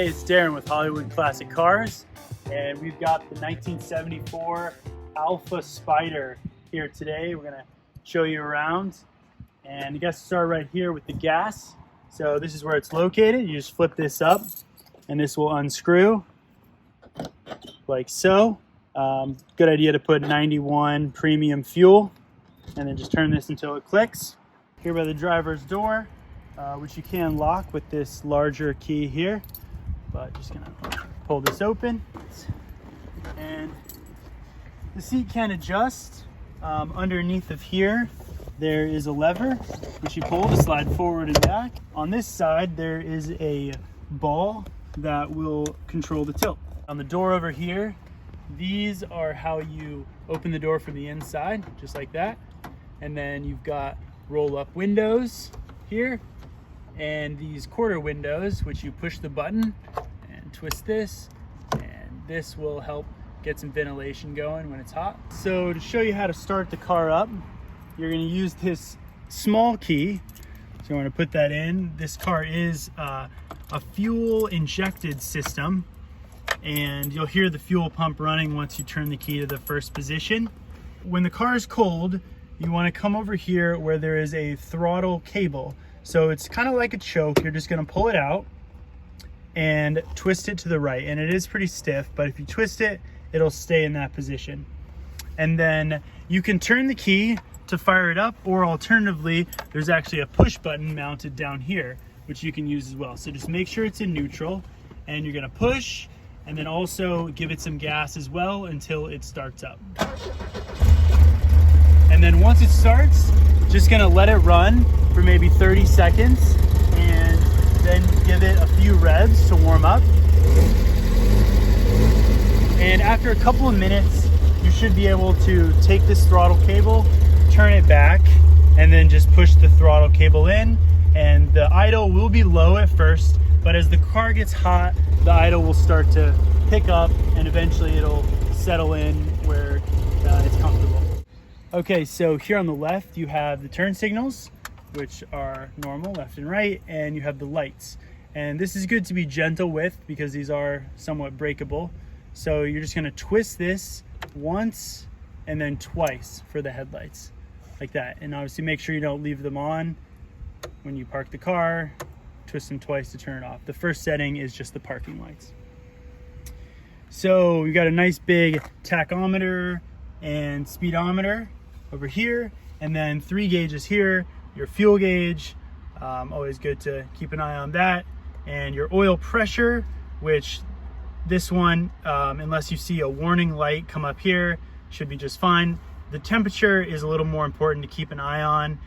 Hey, it's Darren with Hollywood Classic Cars, and we've got the 1974 Alfa Spider here today. We're gonna show you around, and you guys start right here with the gas. So this is where it's located. You just flip this up, and this will unscrew like so. Good idea to put 91 premium fuel, and then just turn this until it clicks. Here by the driver's door, which you can lock with this larger key here. But just gonna pull this open, and the seat can adjust. Underneath of here there is a lever which you pull to slide forward and back. On this side there is a ball that will control the tilt. On the door over here, these are how you open the door from the inside, just like that. And then you've got roll up windows here, and these quarter windows, which you push the button and twist this, and this will help get some ventilation going when it's hot. So to show you how to start the car up, you're going to use this small key. So you want to put that in. This car is a fuel injected system, and you'll hear the fuel pump running once you turn the key to the first position. When the car is cold, you want to come over here where there is a throttle cable. So it's kind of like a choke. You're just going to pull it out and twist it to the right. And it is pretty stiff, but if you twist it, it'll stay in that position. And then you can turn the key to fire it up, or alternatively, there's actually a push button mounted down here, which you can use as well. So just make sure it's in neutral, and you're going to push, and then also give it some gas as well until it starts up. And then once it starts, just gonna let it run for maybe 30 seconds and then give it a few revs to warm up. And after a couple of minutes, you should be able to take this throttle cable, turn it back, and then just push the throttle cable in. And the idle will be low at first, but as the car gets hot, the idle will start to pick up, and eventually it'll settle in where it's comfortable. Okay, so here on the left, you have the turn signals, which are normal, left and right, and you have the lights. And this is good to be gentle with because these are somewhat breakable. So you're just gonna twist this once and then twice for the headlights, like that. And obviously make sure you don't leave them on when you park the car. Twist them twice to turn it off. The first setting is just the parking lights. So we got a nice big tachometer and speedometer over here, and then 3 gauges here, your fuel gauge, always good to keep an eye on that, and your oil pressure, which this one, unless you see a warning light come up here, should be just fine. The temperature is a little more important to keep an eye on.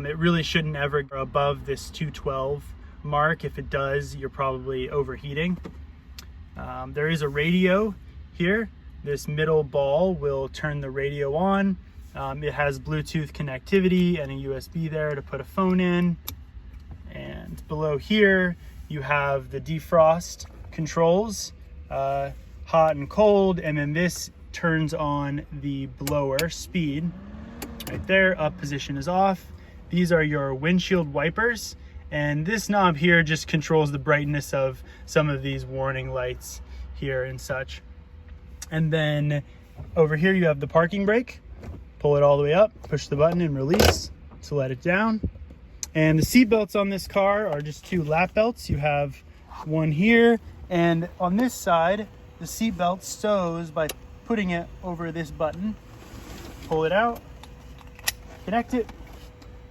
It really shouldn't ever go above this 212 mark. If it does, you're probably overheating. There is a radio here. This middle ball will turn the radio on. It has Bluetooth connectivity and a USB there to put a phone in. And below here, you have the defrost controls, hot and cold, and then this turns on the blower speed. Right there, up position is off. These are your windshield wipers, and this knob here just controls the brightness of some of these warning lights here and such. And then over here you have the parking brake. Pull it all the way up, push the button and release to let it down. And the seat belts on this car are just 2 lap belts. You have one here, and on this side, the seat belt stows by putting it over this button. Pull it out, connect it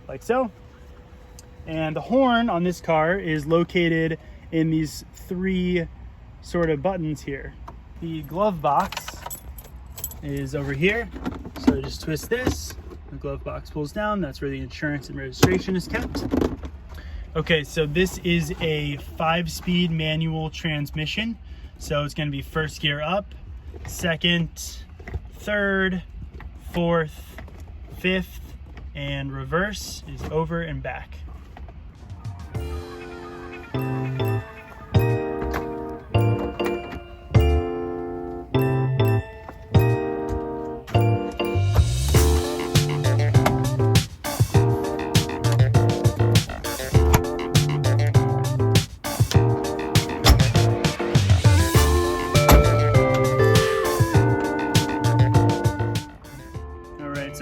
like so. And the horn on this car is located in these 3 sort of buttons here. The glove box is over here. So just twist this, the glove box pulls down. That's where the insurance and registration is kept. Okay, so this is a 5-speed manual transmission. So it's gonna be first gear up, second, third, fourth, fifth, and reverse is over and back.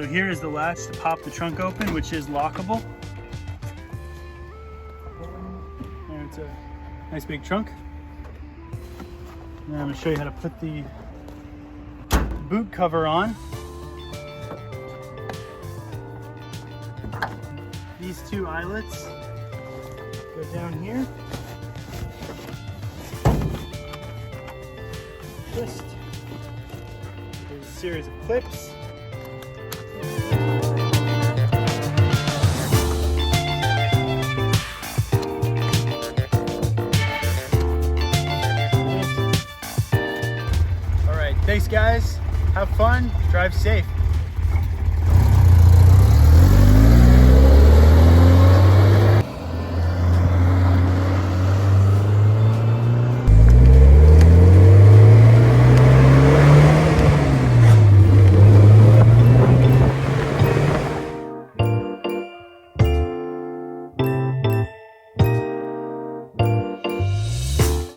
So here is the latch to pop the trunk open, which is lockable. And it's a nice big trunk. And I'm going to show you how to put the boot cover on. These two eyelets go down here. Twist. There's a series of clips. All right, thanks guys. Have fun, drive safe.